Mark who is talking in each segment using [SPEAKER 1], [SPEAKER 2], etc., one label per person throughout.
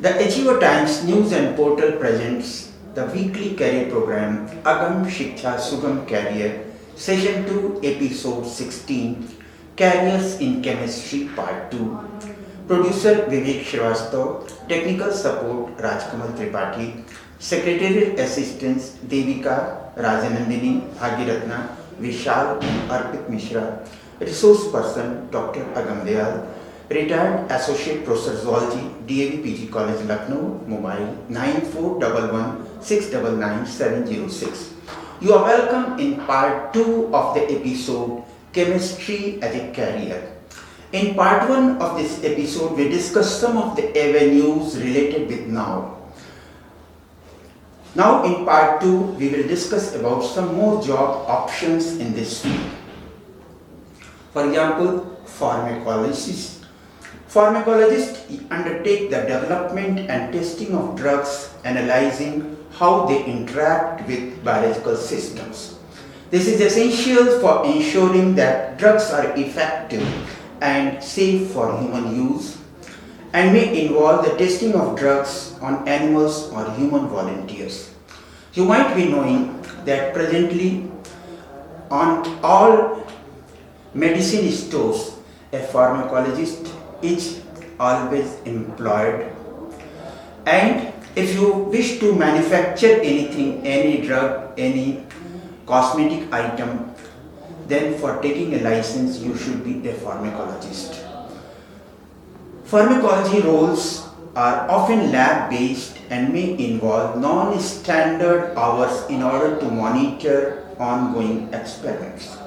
[SPEAKER 1] The Achiever Times News and Portal presents the weekly career program Agam Shiksha Sugam Career, Session 2, Episode 16, Careers in Chemistry Part 2. Producer Vivek Shrivastava, Technical Support Rajkamal Tripathi, Secretarial Assistants Devika, Rajanandini, Bhagiratna, Vishal and Arpit Mishra, Resource Person Dr. Agam Dayal, Retired Associate Professor Zoology, DAV PG College, Lucknow, Mobile 9411699706. You are welcome in part 2 of the episode Chemistry as a Career. In part 1 of this episode, we discussed some of the avenues related with now. Now in part 2, we will discuss about some more job options in this field. For example, pharmacologists. Pharmacologists undertake the development and testing of drugs, analyzing how they interact with biological systems. This is essential for ensuring that drugs are effective and safe for human use and may involve the testing of drugs on animals or human volunteers. You might be knowing that presently on all medicine stores, a pharmacologist is always employed, and if you wish to manufacture anything, any drug, any cosmetic item, then for taking a license you should be a pharmacologist. Pharmacology roles are often lab based and may involve non-standard hours in order to monitor ongoing experiments.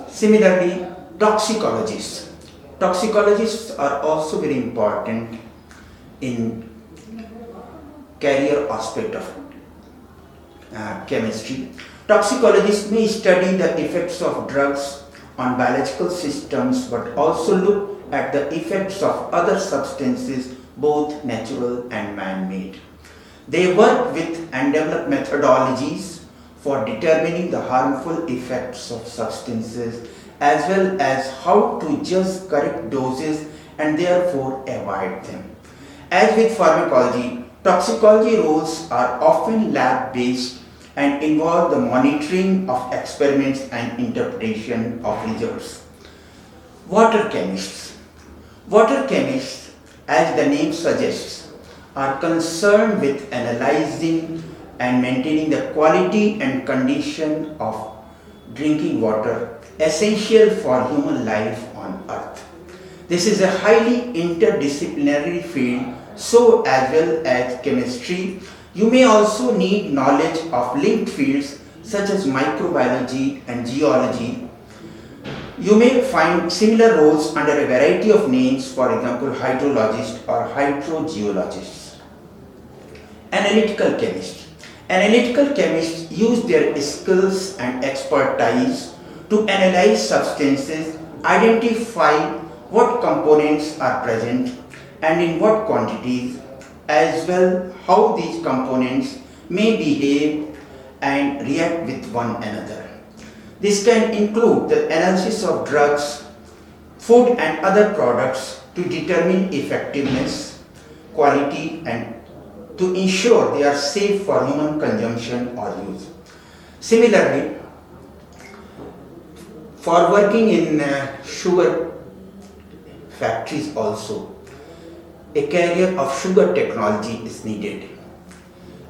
[SPEAKER 1] Similarly, toxicologists. Toxicologists are also very important in career aspect of chemistry. Toxicologists may study the effects of drugs on biological systems but also look at the effects of other substances, both natural and man-made. They work with and develop methodologies for determining the harmful effects of substances as well as how to judge correct doses and therefore avoid them. As with pharmacology, toxicology roles are often lab-based and involve the monitoring of experiments and interpretation of results. Water chemists. Water chemists, as the name suggests, are concerned with analyzing and maintaining the quality and condition of drinking water essential for human life on earth. This is a highly interdisciplinary field, so as well as chemistry, you may also need knowledge of linked fields such as microbiology and geology. You may find similar roles under a variety of names, for example, hydrologist or hydrogeologist. Analytical chemists. Analytical chemists use their skills and expertise to analyze substances, identify what components are present and in what quantities, as well how these components may behave and react with one another. This can include the analysis of drugs, food and other products to determine effectiveness, quality and to ensure they are safe for human consumption or use. Similarly, for working in sugar factories also, a career of sugar technology is needed,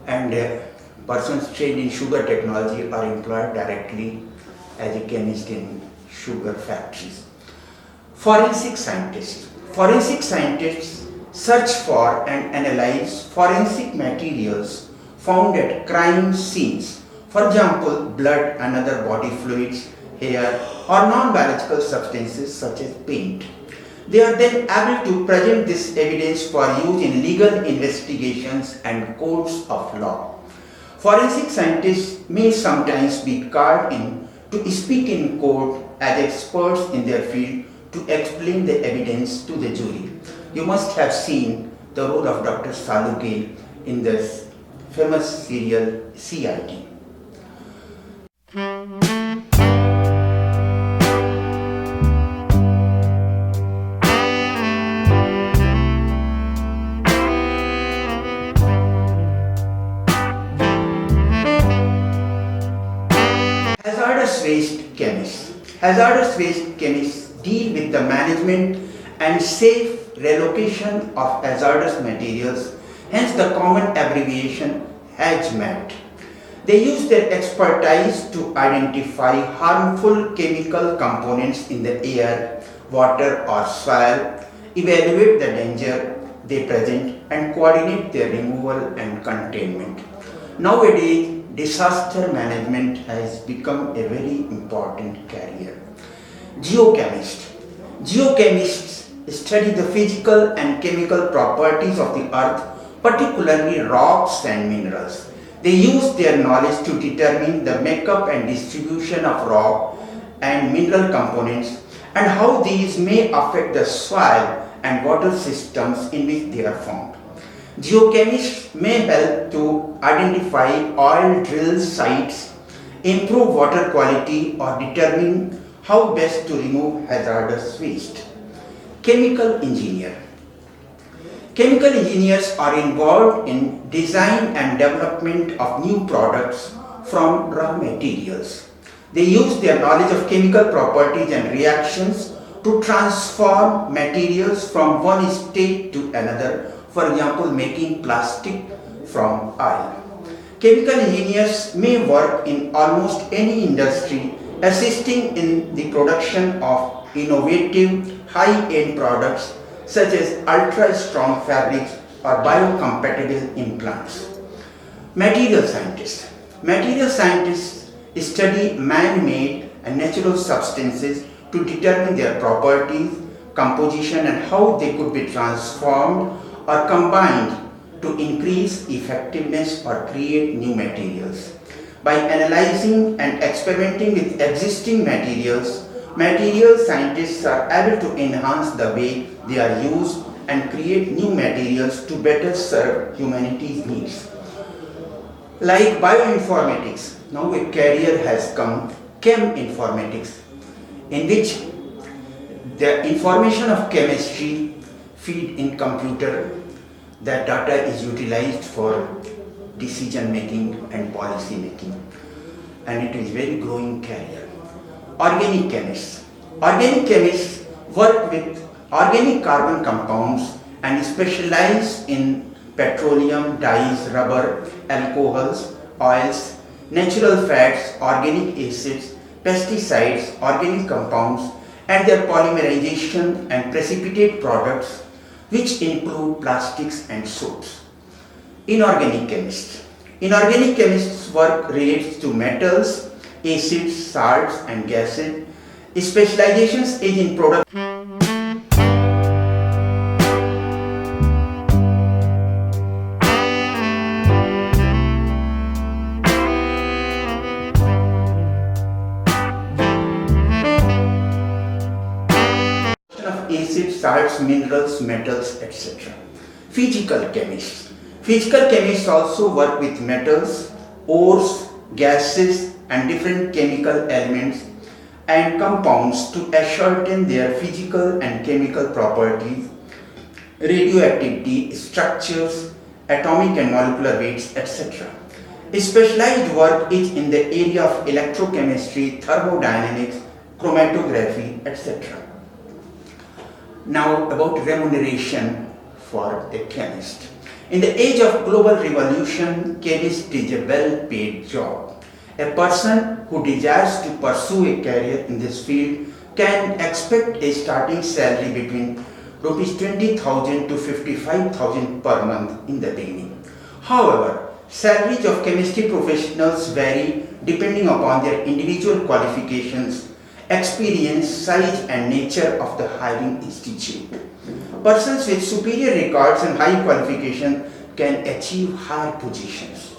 [SPEAKER 1] and persons trained in sugar technology are employed directly as a chemist in sugar factories. Forensic scientists. Forensic scientists search for and analyze forensic materials found at crime scenes, for example, blood and other body fluids, hair or non-biological substances such as paint. They are then able to present this evidence for use in legal investigations and courts of law. Forensic scientists may sometimes be called in to speak in court as experts in their field to explain the evidence to the jury. You must have seen the role of Dr. Salugale in this famous serial CID. chemists. Hazardous waste chemists deal with the management and safe relocation of hazardous materials, hence the common abbreviation HAZMAT. They use their expertise to identify harmful chemical components in the air, water or soil, evaluate the danger they present and coordinate their removal and containment. Nowadays, disaster management has become a very important career. Geochemist. Geochemists study the physical and chemical properties of the earth, particularly rocks and minerals. They use their knowledge to determine the makeup and distribution of rock and mineral components and how these may affect the soil and water systems in which they are found. Geochemists may help to identify oil drill sites, improve water quality, or determine how best to remove hazardous waste. Chemical engineer. Chemical engineers are involved in design and development of new products from raw materials. They use their knowledge of chemical properties and reactions to transform materials from one state to another, for example, making plastic from oil. Chemical engineers may work in almost any industry, assisting in the production of innovative, high-end products such as ultra-strong fabrics or biocompatible implants. Material scientists. Material scientists study man-made and natural substances to determine their properties, composition, and how they could be transformed or combined to increase effectiveness or create new materials. By analyzing and experimenting with existing materials, material scientists are able to enhance the way they are used and create new materials to better serve humanity's needs. Like bioinformatics, now a career has come, cheminformatics, in which the information of chemistry feed in computer, that data is utilized for decision making and policy making, and it is very growing career. Organic chemists. Organic chemists work with organic carbon compounds and specialize in petroleum, dyes, rubber, alcohols, oils, natural fats, organic acids, pesticides, organic compounds, and their polymerization and precipitate products, which include plastics and soaps. Inorganic chemists. Inorganic chemists' work relates to metals, acids, salts, and gases. Specializations is in product. Of acids, salts, minerals, metals, etc. Physical chemists. Physical chemists also work with metals, ores, gases, and different chemical elements and compounds to ascertain their physical and chemical properties, radioactivity, structures, atomic and molecular weights, etc. Specialized work is in the area of electrochemistry, thermodynamics, chromatography, etc. Now about remuneration for a chemist. In the age of global revolution, chemist is a well-paid job. A person who desires to pursue a career in this field can expect a starting salary between Rs 20,000 to 55,000 per month in the beginning. However, salaries of chemistry professionals vary depending upon their individual qualifications, experience, size and nature of the hiring institute. Persons with superior records and high qualification can achieve higher positions.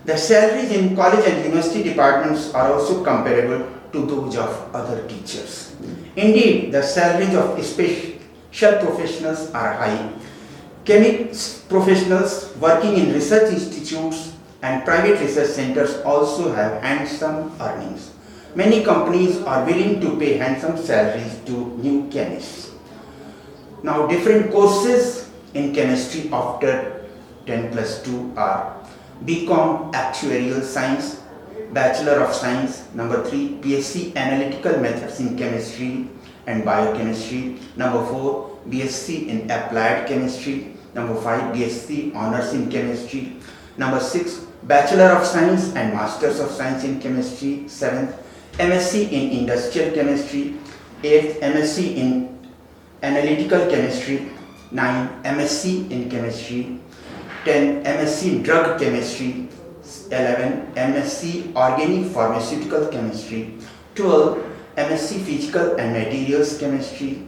[SPEAKER 1] The salaries in college and university departments are also comparable to those of other teachers. Indeed, the salaries of special professionals are high. Chemists professionals working in research institutes and private research centers also have handsome earnings. Many companies are willing to pay handsome salaries to new chemists. Now, different courses in chemistry after 10+2 are BCom Actuarial Science, Bachelor of Science. Number 3, BSc Analytical Methods in Chemistry and Biochemistry. Number 4, BSc in Applied Chemistry. Number 5, BSc Honors in Chemistry. Number 6, Bachelor of Science and Masters of Science in Chemistry. 7th, MSc in Industrial Chemistry. 8th, MSc in Analytical Chemistry. 9, MSc in Chemistry. 10, MSc in Drug Chemistry. 11, MSc Organic Pharmaceutical Chemistry. 12, MSc Physical and Materials Chemistry.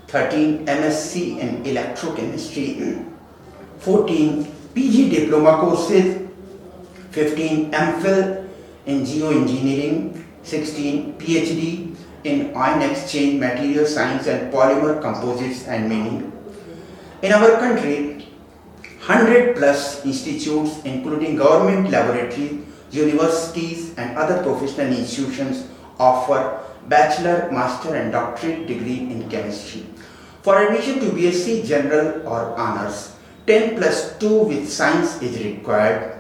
[SPEAKER 1] 13, MSc in Electrochemistry. 14, PG Diploma courses. 15, MPhil in Geoengineering. 16, PhD in Ion Exchange Material Science and Polymer Composites and Mining. In our country, 100 plus institutes including government laboratories, universities and other professional institutions offer bachelor, master and doctorate degree in chemistry. For admission to BSc General or Honors, 10 plus 2 with science is required.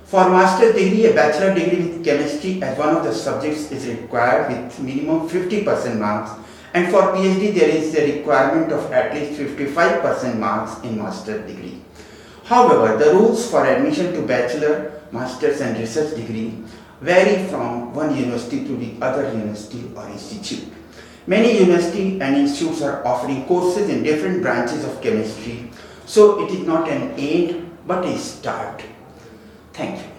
[SPEAKER 1] For master's degree, a bachelor degree with chemistry as one of the subjects is required with minimum 50% marks, and for PhD there is a requirement of at least 55% marks in master's degree. However, the rules for admission to bachelor, master's and research degree vary from one university to the other university or institute. Many universities and institutes are offering courses in different branches of chemistry, so it is not an end but a start. Thank you.